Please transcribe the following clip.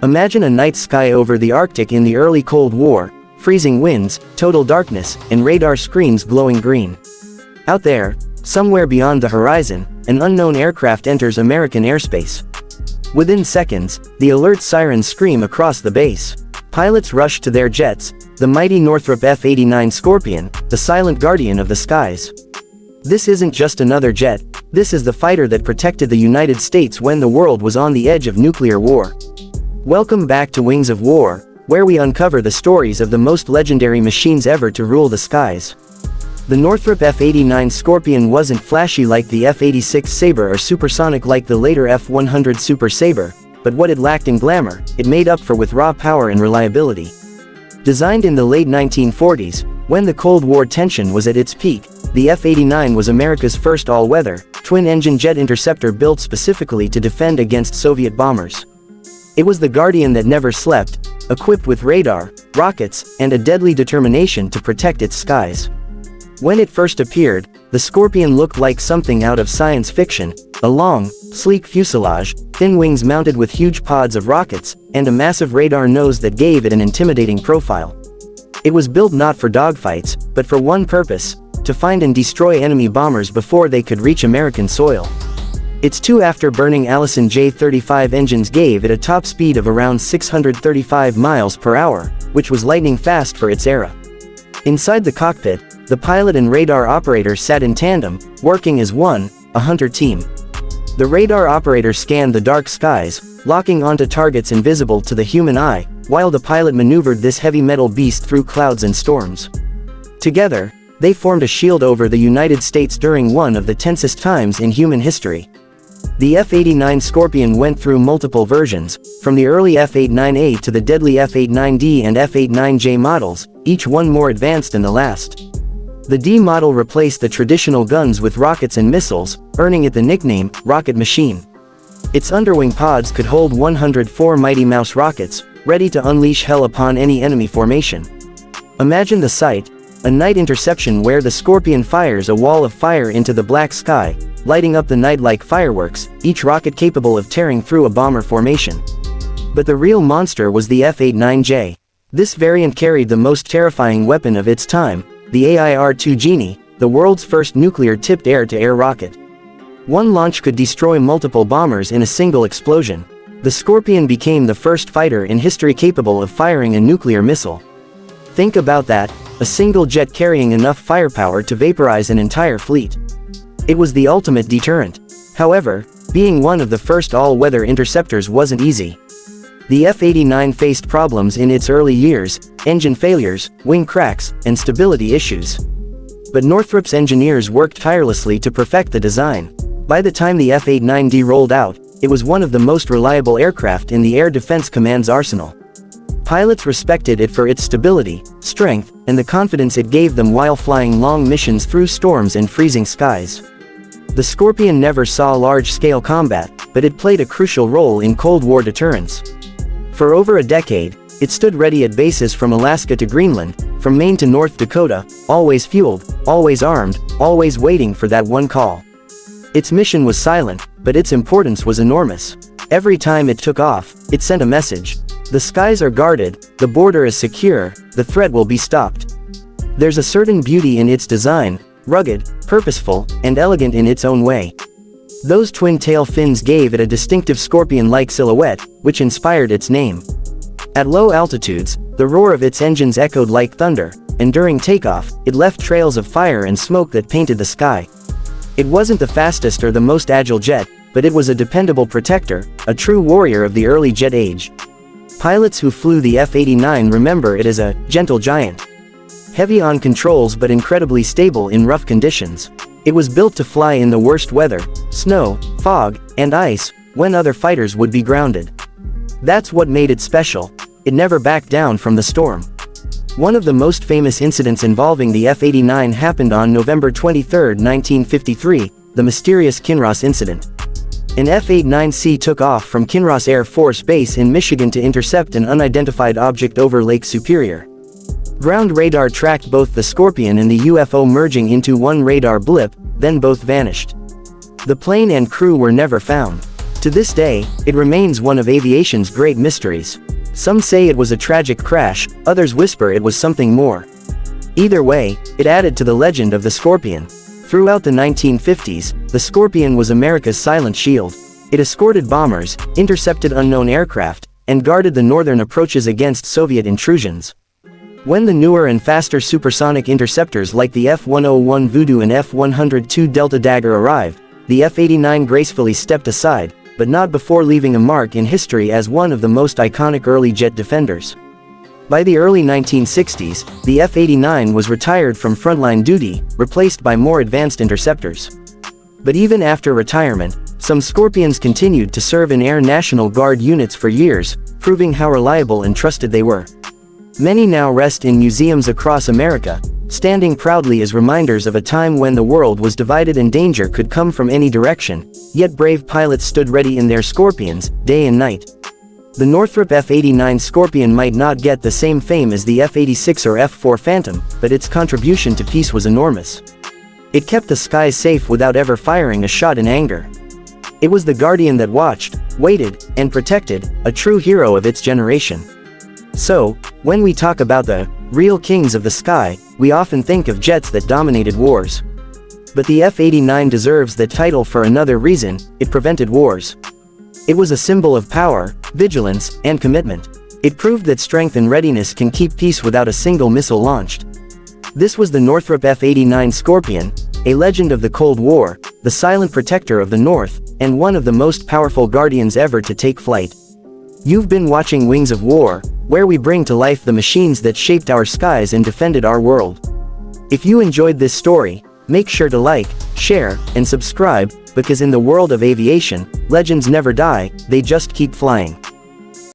Imagine a night sky over the Arctic in the early Cold War, freezing winds, total darkness, and radar screens glowing green. Out there, somewhere beyond the horizon, an unknown aircraft enters American airspace. Within seconds, the alert sirens scream across the base. Pilots rush to their jets, the mighty Northrop F-89 Scorpion, the silent guardian of the skies. This isn't just another jet, this is the fighter that protected the United States when the world was on the edge of nuclear war. Welcome back to Wings of War, where we uncover the stories of the most legendary machines ever to rule the skies. The Northrop F-89 Scorpion wasn't flashy like the F-86 Sabre or supersonic like the later F-100 Super Sabre, but what it lacked in glamour, it made up for with raw power and reliability. Designed in the late 1940s, when the Cold War tension was at its peak, the F-89 was America's first all-weather, twin-engine jet interceptor built specifically to defend against Soviet bombers. It was the guardian that never slept, equipped with radar, rockets, and a deadly determination to protect its skies. When it first appeared, the Scorpion looked like something out of science fiction, a long, sleek fuselage, thin wings mounted with huge pods of rockets, and a massive radar nose that gave it an intimidating profile. It was built not for dogfights, but for one purpose: to find and destroy enemy bombers before they could reach American soil. Its two afterburning Allison J-35 engines gave it a top speed of around 635 miles per hour, which was lightning fast for its era. Inside the cockpit, the pilot and radar operator sat in tandem, working as one, a hunter team. The radar operator scanned the dark skies, locking onto targets invisible to the human eye, while the pilot maneuvered this heavy metal beast through clouds and storms. Together, they formed a shield over the United States during one of the tensest times in human history. The F-89 Scorpion went through multiple versions, from the early F-89A to the deadly F-89D and F-89J models, each one more advanced than the last. The D model replaced the traditional guns with rockets and missiles, earning it the nickname, Rocket Machine. Its underwing pods could hold 104 Mighty Mouse rockets, ready to unleash hell upon any enemy formation. Imagine the sight: a night interception where the Scorpion fires a wall of fire into the black sky, lighting up the night like fireworks, each rocket capable of tearing through a bomber formation. But the real monster was the F-89J. This variant carried the most terrifying weapon of its time, the AIR-2 Genie, the world's first nuclear-tipped air-to-air rocket. One launch could destroy multiple bombers in a single explosion. The Scorpion became the first fighter in history capable of firing a nuclear missile. Think about that, a single jet carrying enough firepower to vaporize an entire fleet. It was the ultimate deterrent. However, being one of the first all-weather interceptors wasn't easy. The F-89 faced problems in its early years: engine failures, wing cracks, and stability issues. But Northrop's engineers worked tirelessly to perfect the design. By the time the F-89D rolled out, it was one of the most reliable aircraft in the Air Defense Command's arsenal. Pilots respected it for its stability, strength, and the confidence it gave them while flying long missions through storms and freezing skies. The Scorpion never saw large-scale combat, but it played a crucial role in Cold War deterrence. For over a decade, it stood ready at bases from Alaska to Greenland, from Maine to North Dakota, always fueled, always armed, always waiting for that one call. Its mission was silent, but its importance was enormous. Every time it took off, it sent a message: the skies are guarded, the border is secure, the threat will be stopped. There's a certain beauty in its design, rugged, purposeful, and elegant in its own way. Those twin tail fins gave it a distinctive scorpion-like silhouette, which inspired its name. At low altitudes, the roar of its engines echoed like thunder, and during takeoff, it left trails of fire and smoke that painted the sky. It wasn't the fastest or the most agile jet, but it was a dependable protector, a true warrior of the early jet age. Pilots who flew the F-89 remember it as a gentle giant. Heavy on controls but incredibly stable in rough conditions. It was built to fly in the worst weather: snow, fog, and ice, when other fighters would be grounded. That's what made it special. It never backed down from the storm. One of the most famous incidents involving the F-89 happened on November 23, 1953, the mysterious Kinross incident. An F-89C took off from Kinross Air Force Base in Michigan to intercept an unidentified object over Lake Superior. Ground radar tracked both the Scorpion and the UFO merging into one radar blip, then both vanished. The plane and crew were never found. To this day, it remains one of aviation's great mysteries. Some say it was a tragic crash, others whisper it was something more. Either way, it added to the legend of the Scorpion. Throughout the 1950s, the Scorpion was America's silent shield. It escorted bombers, intercepted unknown aircraft, and guarded the northern approaches against Soviet intrusions. When the newer and faster supersonic interceptors like the F-101 Voodoo and F-102 Delta Dagger arrived, the F-89 gracefully stepped aside, but not before leaving a mark in history as one of the most iconic early jet defenders. By the early 1960s, the F-89 was retired from frontline duty, replaced by more advanced interceptors. But even after retirement, some Scorpions continued to serve in Air National Guard units for years, proving how reliable and trusted they were. Many now rest in museums across America, standing proudly as reminders of a time when the world was divided and danger could come from any direction, yet brave pilots stood ready in their Scorpions, day and night. The Northrop F-89 Scorpion might not get the same fame as the F-86 or F-4 Phantom, but its contribution to peace was enormous. It kept the skies safe without ever firing a shot in anger. It was the guardian that watched, waited, and protected, a true hero of its generation. So, when we talk about the real kings of the sky, we often think of jets that dominated wars. But the F-89 deserves that title for another reason: it prevented wars. It was a symbol of power, vigilance, and commitment. It proved that strength and readiness can keep peace without a single missile launched. This was the Northrop F-89 Scorpion, a legend of the Cold War, the silent protector of the North, and one of the most powerful guardians ever to take flight. You've been watching Wings of War, where we bring to life the machines that shaped our skies and defended our world. If you enjoyed this story, make sure to like, share, and subscribe, because in the world of aviation, legends never die, they just keep flying.